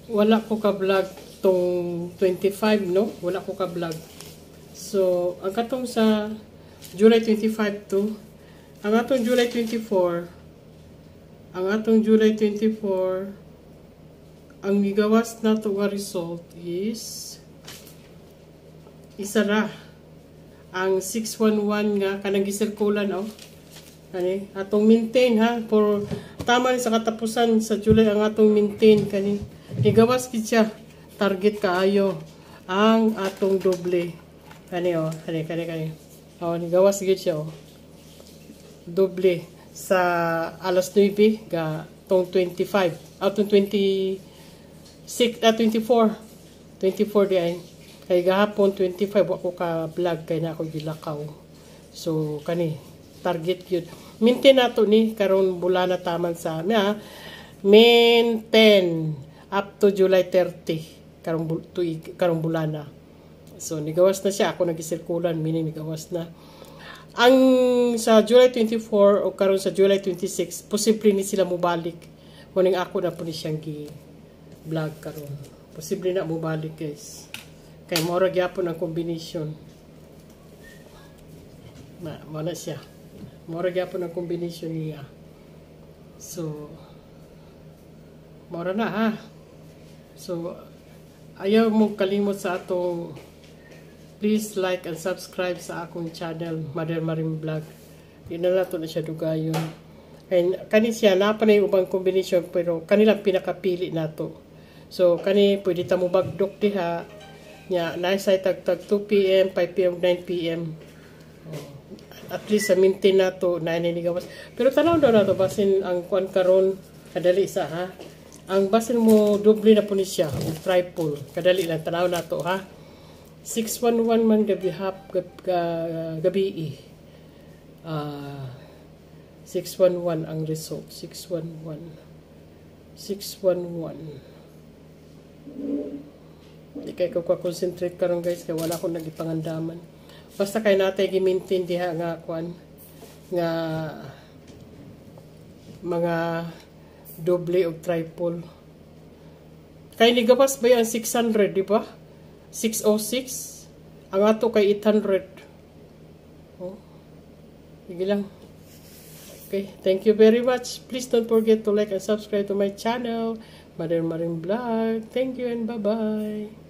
wala ko ka-vlog tong 25, no? Wala ko ka-vlog. So, ang katong sa July 25 to, ang atong July 24, ang gigawas na to nga result is isa ra. Ang 611 nga kanang gisirkulan, oh. Kani atong maintain ha for tama sa katapusan sa July ang atong maintain kani. Gigawas gid siya. Target kaayo ang atong doble. Kani oh, kani. Oh, gigawas gid siya oh. Doble sa alas 9 ga tong 25 atong 24 di ay kay gahapon 25 ako ka vlog kay na ako gilakaw. So kani target yun. Maintain nato ni karon bulana taman sa maintain up to July 30 karong bulana. So nigawas na siya ako nagisirkulan meaning nigawas na. Ang sa July 24 o karon sa July 26 posible ni sila mobalik. Kuning ako na po ni siyang gi-vlog karon. Posible na mobalik guys. Kay mora gyapon ang combination. Wala siya. Mora gyapon ang combination niya. So mora na ha. So ayaw mo kalimot sa atong please like and subscribe sa akong channel, Mother Marim Vlog. Di na nato na siya dugayon. And kani siya napanay ubang combination pero kanilang pinakapili nato. So kani pwede ta mo bagdok diha. Nya naisay tag 2 PM, 5 PM, 9 PM. At least sa maintain nato na inigawas. Pero tanaw daw nato basin ang kuan karon kadali sa ha. Ang basin mo doble na po ni siya, triple. Kadali lang tanaw nato ha. 611 man gabi gabi 611 ang result. 611. Di kay ko concentrate karon guys kay wala ko nagipangandaman. Basta kay natay gi-maintain diha nga kwan nga mga doble o triple. Kay nigawas ba ang 600, di ba? 606. Ang ato kay 800. Oh. Sige lang. Okay, thank you very much. Please don't forget to like and subscribe to my channel, Mother Marim Vlog. Thank you and bye-bye.